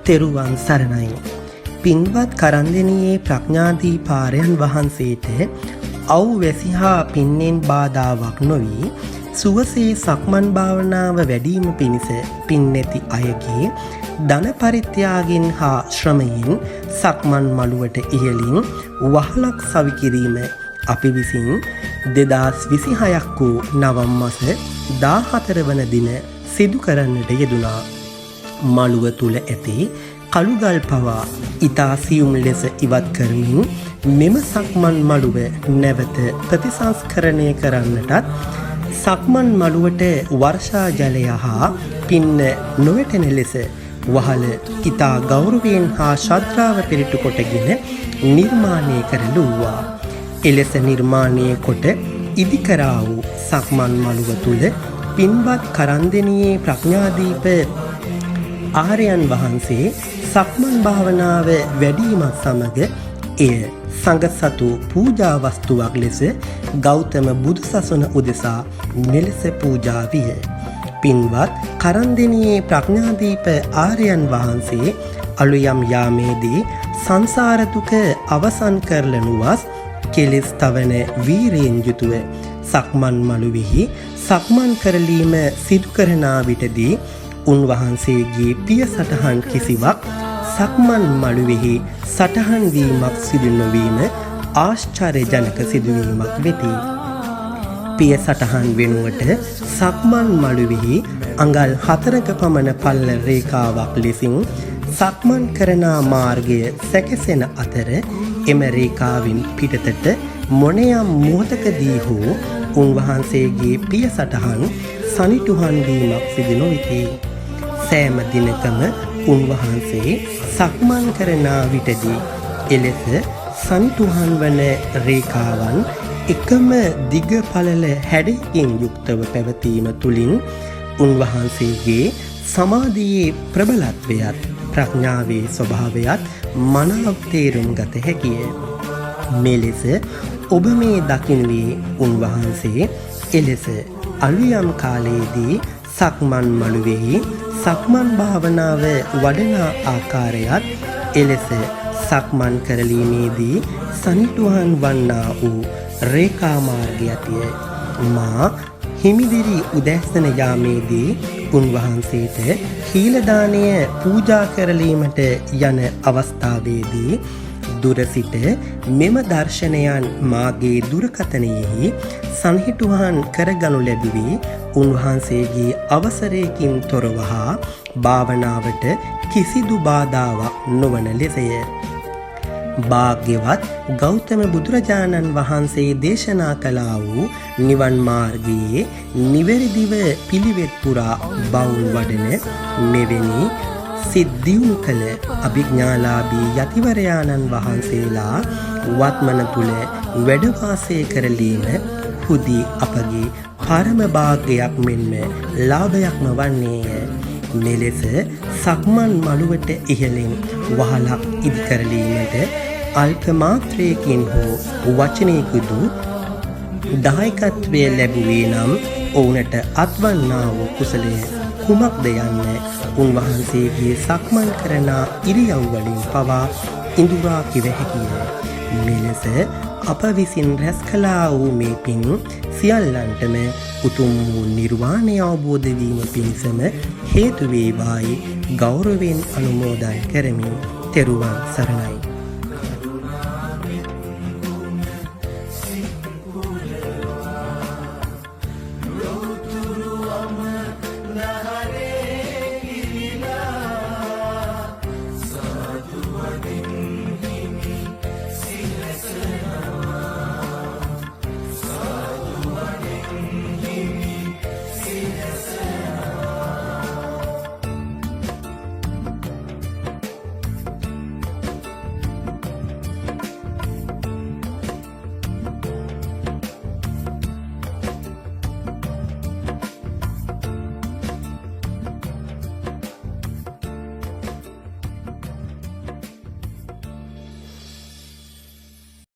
තෙරුවන් සරණයි. පින්වත් කරන්දෙනියේ ප්‍රඥාදීපාරයන් වහන්සේට අවුවැසි හා පින්නෙන් බාධාවක් නොවී සුවසේ සක්මන් භාවනාව වැඩීම පිණිස පින් නැති අයගේ ධන පරිත්‍යාගයෙන් හා ශ්‍රමයෙන් සක්මන් මළුවට ඉහළින් වහලක් සවිකිරීම අපි විසින් 2026 වූ නවම් මාස 14 වන දින සිදු කරන්නට යෙදුණා. මළුව තුල ඇති කළුගල් පවා ඉතා සියුම් ලෙස ඉවත් කරමින් මෙම සක්මන් මළුව නැවත ප්‍රතිසංස්කරණය කරන්නටත් සක්මන් මළුවට වර්ෂා ජලය හා පින්න නොවැටෙන ලෙස වහල ඉතා ගෞරවයෙන් හා ශ්‍රද්ධාව පිරිටු කොටගෙන නිර්මාණය කරලුවා. එලෙස නිර්මාණය කොට ඉදිකරා වූ සක්මන් මළුව තුල පින්වත් කරන්දෙනියේ ප්‍රඥාදීප ආර්යයන් වහන්සේ සක්මන් භාවනාව වැඩිමත් සමග එය සංඝසතු පූජා වස්තුවක් ලෙස ගෞතම බුදුසසුන උදෙසා මෙලෙස පූජා විය. පින්වත් කරන්දෙනියේ ප්‍රඥාදීප ආර්යයන් වහන්සේ අලුයම් යාමේදී සංසාර දුක අවසන් කරලනුවස් කෙලෙස් තවන වීරයෙන් යුතුව සක්මන් මළුවෙහි සක්මන් කරලීම සිදු කරන විටදී උන්වහන්සේගේ පිය සටහන් කිසිවක් සක්මන් මළුවෙහි සටහන් වීමක් සිදු නොවීම ආශ්චර්යජනක සිදුවීමක් වෙති. පිය සටහන් වෙනුවට සක්මන් මළුවෙහි අඟල් 4ක පමණ පල්ල රේඛාවක් ලෙසින් සක්මන් කරන මාර්ගය සැකසෙන අතර එම රේඛාවෙන් පිටතට මොනියම් මොහොතකදී හෝ උන්වහන්සේගේ පිය සටහන් සනිටුහන් වීමක් සිදු නොවිති. සෑම දිනකම උන්වහන්සේ සක්මන් කරන විටදී එලෙස සනිටුහන් වන රේඛාවන් එකම දිග පළල හැඩයකින් යුක්තව පැවතීම තුළින් උන්වහන්සේගේ සමාධියේ ප්‍රබලත්වයත් ප්‍රඥාවේ ස්වභාවයත් මනාව තේරුම් ගත හැකිය. මෙලෙස ඔබ මේ දකින්නේ උන්වහන්සේ එලෙස අලුයම් කාලයේදී සක්මන් මළුවෙහි සක්මන් භාවනාව වඩන ආකාරයත් එලෙස සක්මන් කරලීමේදී සනිටුහන් වන්නා වූ රේඛා මාර්ගයතිය. මා හිමිදිරි උදැසන යාමේදී උන්වහන්සේට හීලදානය පූජා කරලීමට යන අවස්ථාවේදී දුර සිට මෙම දර්ශනයන් මාගේ දුරකථනයෙහි සන්හිටුහන් කරගනු ලැබුවේ උන්වහන්සේගේ අවසරයකින් තොරව හා භාවනාවට කිසිදු බාධාවක් නොවන ලෙසය. භාග්‍යවත් ගෞතම බුදුරජාණන් වහන්සේ දේශනා කළා වූ නිවන් මාර්ගයේ නිවැරදිව පිළිවෙත් පුරා බවුන් වඩන මෙවැනි සිද්ධියුම් කළ අභිඥාලාභී යතිවරයාණන් වහන්සේලා වත්මන තුල වැඩ වාසය කරලීම හුදි අපගේ පරම භාග්‍යයක් මෙන්ම ලාභයක්ම වන්නේය. මෙලෙස සක්මන් මළුවට ඉහළින් වහලක් ඉදි කරලීමට අල්ප මාත්‍රයකින් හෝ වචනයකුදු දායකත්වය ලැබුවේ නම් ඔවුනට අත්වන්නා වූ කුසලය කුමක්ද යන්න උන්වහන්සේගේ සක්මන් කරන ඉරියව් වලින් පවා ඉඳුරා කිව හැකිය. මෙලෙස අප විසින් රැස් කළා වූ මේ පින් සියල්ලන්ටම උතුම් වූ නිර්වාණය අවබෝධ වීම පිණිසම හේතු වේවායි ගෞරවයෙන් අනුමෝදන් කරමි. තෙරුවන් සරණයි.